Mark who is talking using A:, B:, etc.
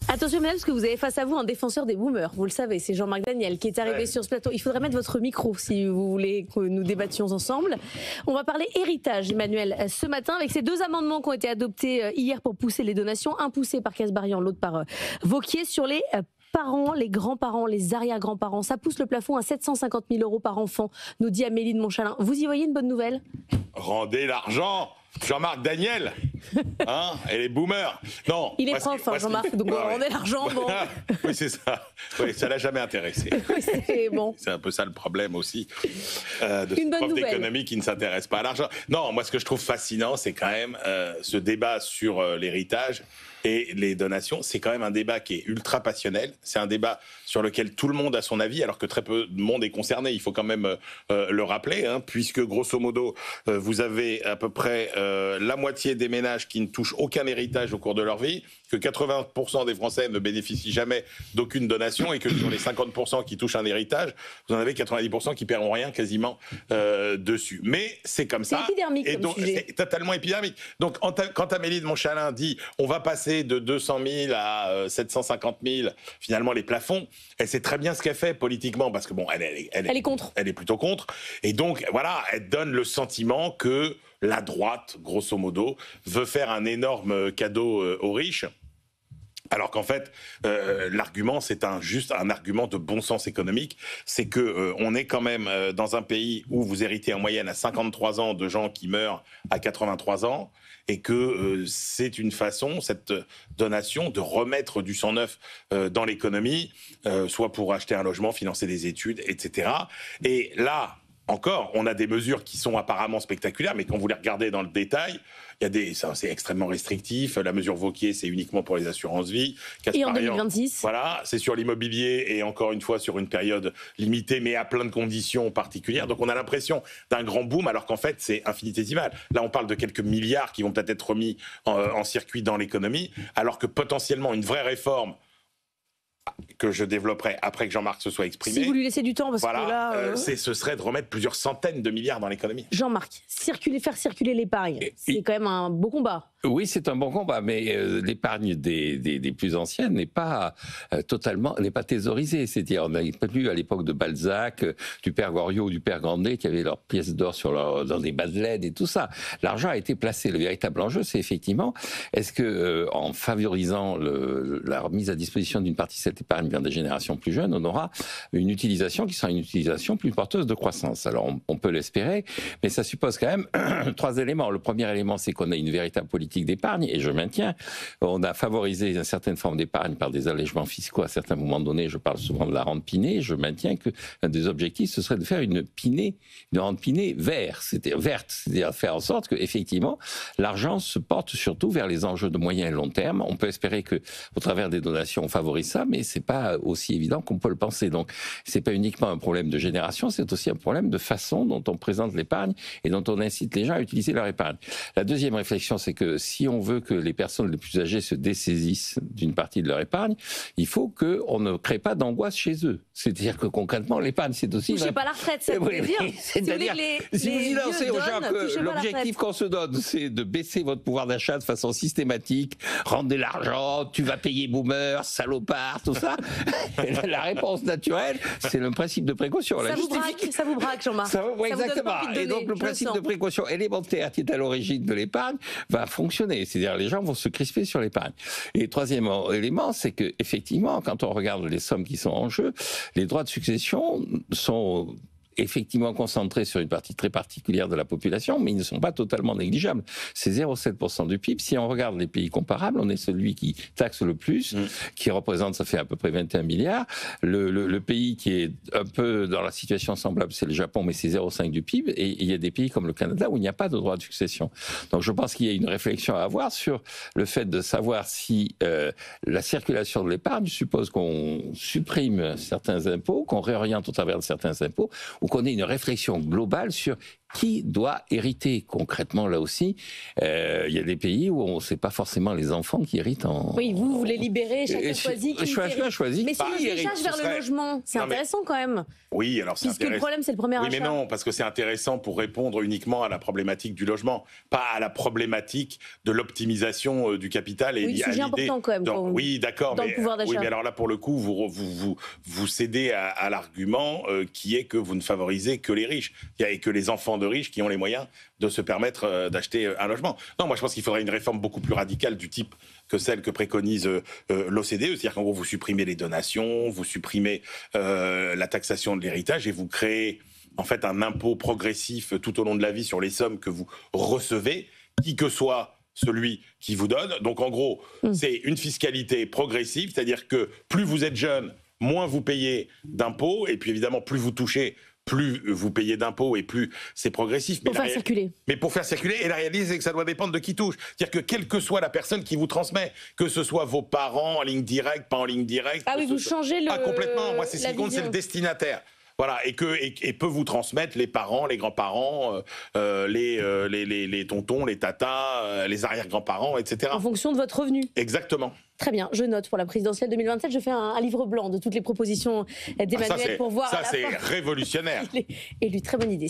A: Attention Emmanuel, parce que vous avez face à vous un défenseur des boomers, vous le savez, c'est Jean-Marc Daniel qui est arrivé sur ce plateau. Il faudrait mettre votre micro si vous voulez que nous débattions ensemble. On va parler héritage, Emmanuel, ce matin avec ces deux amendements qui ont été adoptés hier pour pousser les donations, un poussé par Kasbarian, l'autre par Wauquiez, sur les parents, les grands-parents, les arrière-grands-parents. Ça pousse le plafond à 750 000 € par enfant, nous dit Amélie de Montchalin. Vous y voyez une bonne nouvelle ?
B: Rendez l'argent, Jean-Marc Daniel, hein, et les boomers. Non.
A: Il est prof, Jean-Marc, donc rendez l'argent. Bon.
B: Oui, c'est ça. Oui, ça l'a jamais intéressé.
A: Oui, c'est bon.
B: C'est un peu ça le problème aussi de ce prof d'économie qui ne s'intéresse pas à l'argent. Non, moi ce que je trouve fascinant, c'est quand même ce débat sur l'héritage et les donations. C'est quand même un débat qui est ultra passionnel. C'est un débat sur lequel tout le monde a son avis, alors que très peu de monde est concerné. Il faut quand même le rappeler, hein, puisque grosso modo, vous avez à peu près la moitié des ménages qui ne touchent aucun héritage au cours de leur vie, que 80% des Français ne bénéficient jamais d'aucune donation, et que sur les 50% qui touchent un héritage, vous en avez 90% qui paieront rien quasiment dessus. Mais c'est comme ça.
A: C'est épidermique
B: et
A: comme
B: donc,
A: sujet.
B: c'est totalement épidermique. Donc quand Amélie de Montchalin dit on va passer de 200 000 à 750 000, finalement les plafonds, elle sait très bien ce qu'elle fait politiquement, parce que bon, elle est contre. Elle est plutôt contre. Et donc voilà, elle donne le sentiment que la droite, grosso modo, veut faire un énorme cadeau aux riches. Alors qu'en fait, l'argument, c'est juste un argument de bon sens économique. C'est que on est quand même dans un pays où vous héritez en moyenne à 53 ans de gens qui meurent à 83 ans, et que c'est une façon, cette donation, de remettre du sang neuf dans l'économie, soit pour acheter un logement, financer des études, etc. Et là, encore, on a des mesures qui sont apparemment spectaculaires, mais quand vous les regardez dans le détail, c'est extrêmement restrictif. La mesure Wauquiez, c'est uniquement pour les assurances vie.
A: Et en 2026 ?
B: Voilà, c'est sur l'immobilier, et encore une fois sur une période limitée, mais à plein de conditions particulières. Donc on a l'impression d'un grand boom, alors qu'en fait c'est infinitésimal. Là on parle de quelques milliards qui vont peut-être être remis en circuit dans l'économie, alors que potentiellement une vraie réforme que je développerai après que Jean-Marc se soit exprimé.
A: Si vous lui laissez du temps, parce que là...
B: ce serait de remettre plusieurs centaines de milliards dans l'économie.
A: Jean-Marc, faire circuler l'épargne, c'est quand même un beau combat.
C: Oui, c'est un bon combat, mais l'épargne des plus anciennes n'est pas thésaurisée. C'est-à-dire, on n'a pas vu à l'époque de Balzac, du père Goriot ou du père Grandet, qui avaient leurs pièces d'or dans des bas de LED et tout ça. L'argent a été placé. Le véritable enjeu, c'est effectivement, est-ce que en favorisant la remise à disposition d'une partie de cette épargne vers des générations plus jeunes, on aura une utilisation qui sera une utilisation plus porteuse de croissance. Alors, on peut l'espérer, mais ça suppose quand même 3 éléments. Le premier élément, c'est qu'on a une véritable politique d'épargne, et je maintiens, on a favorisé une certaine forme d'épargne par des allègements fiscaux à certains moments donnés. Je parle souvent de la rente Pinay. Je maintiens qu'un des objectifs, ce serait de faire une rente Pinay verte, c'est-à-dire faire en sorte que effectivement l'argent se porte surtout vers les enjeux de moyen et long terme. On peut espérer que, au travers des donations, on favorise ça, mais c'est pas aussi évident qu'on peut le penser. Donc, c'est pas uniquement un problème de génération, c'est aussi un problème de façon dont on présente l'épargne et dont on incite les gens à utiliser leur épargne. La deuxième réflexion, c'est que si on veut que les personnes les plus âgées se dessaisissent d'une partie de leur épargne, il faut qu'on ne crée pas d'angoisse chez eux. C'est-à-dire que concrètement, l'épargne, c'est aussi...
A: Touchez pas la retraite, ça veut dire.
C: C'est-à-dire, si vous dites aux gens que l'objectif qu'on se donne, c'est de baisser votre pouvoir d'achat de façon systématique, rendez l'argent, tu vas payer boomer, salopard, tout ça, la réponse naturelle, c'est le principe de précaution.
A: Ça vous braque, Jean-Marc.
C: Oui, exactement. Et donc, le principe de précaution élémentaire qui est à l'origine de l'épargne va fonctionner. C'est-à-dire, les gens vont se crisper sur l'épargne. Et troisième élément, c'est que, effectivement, quand on regarde les sommes qui sont en jeu, les droits de succession sont effectivement concentrés sur une partie très particulière de la population, mais ils ne sont pas totalement négligeables. C'est 0,7% du PIB. Si on regarde les pays comparables, on est celui qui taxe le plus, qui représente, ça fait à peu près 21 milliards. Le pays qui est un peu dans la situation semblable, c'est le Japon, mais c'est 0,5 du PIB. Et il y a des pays comme le Canada où il n'y a pas de droit de succession. Donc je pense qu'il y a une réflexion à avoir sur le fait de savoir si la circulation de l'épargne suppose qu'on supprime certains impôts, qu'on réoriente au travers de certains impôts, ou qu'on ait une réflexion globale sur qui doit hériter concrètement là aussi. Il y a des pays où c'est pas forcément les enfants qui héritent en...
A: Oui, vous voulez libérer, chacun choisit qui hérite. Mais si le fléchage vers le logement, c'est intéressant quand même.
B: Oui, alors c'est intéressant.
A: Puisque le problème, c'est le premier achat.
B: Oui, mais non, parce que c'est intéressant pour répondre uniquement à la problématique du logement, pas à la problématique de l'optimisation du capital. Et
A: sujet important quand même.
B: Oui, d'accord.
A: Dans le pouvoir d'achat.
B: Oui, mais alors là, pour le coup, vous cédez à l'argument qui est que vous ne favorisez que les riches. Et que les enfants de riches qui ont les moyens de se permettre d'acheter un logement. Non, moi je pense qu'il faudrait une réforme beaucoup plus radicale du type que celle que préconise l'OCDE, c'est-à-dire qu'en gros vous supprimez les donations, vous supprimez la taxation de l'héritage et vous créez en fait un impôt progressif tout au long de la vie sur les sommes que vous recevez, qui que soit celui qui vous donne. Donc en gros, c'est une fiscalité progressive, c'est-à-dire que plus vous êtes jeune, moins vous payez d'impôts, et puis évidemment plus vous touchez, plus vous payez d'impôts et plus c'est progressif.
A: Pour faire circuler.
B: Mais pour faire circuler, et la réalité, c'est que ça doit dépendre de qui touche. C'est-à-dire que quelle que soit la personne qui vous transmet, que ce soit vos parents en ligne directe, pas en ligne directe...
A: Ah oui, vous changez le...
B: Ah, complètement. Moi, c'est ce qui compte, c'est le destinataire. Voilà, et peut vous transmettre les parents, les grands-parents, les tontons, les tatas, les arrière-grands-parents, etc.
A: En fonction de votre revenu.
B: Exactement.
A: Très bien, je note pour la présidentielle 2027, je fais un livre blanc de toutes les propositions d'Emmanuel pour voir.
B: Ça, c'est révolutionnaire.
A: Élu, très bonne idée.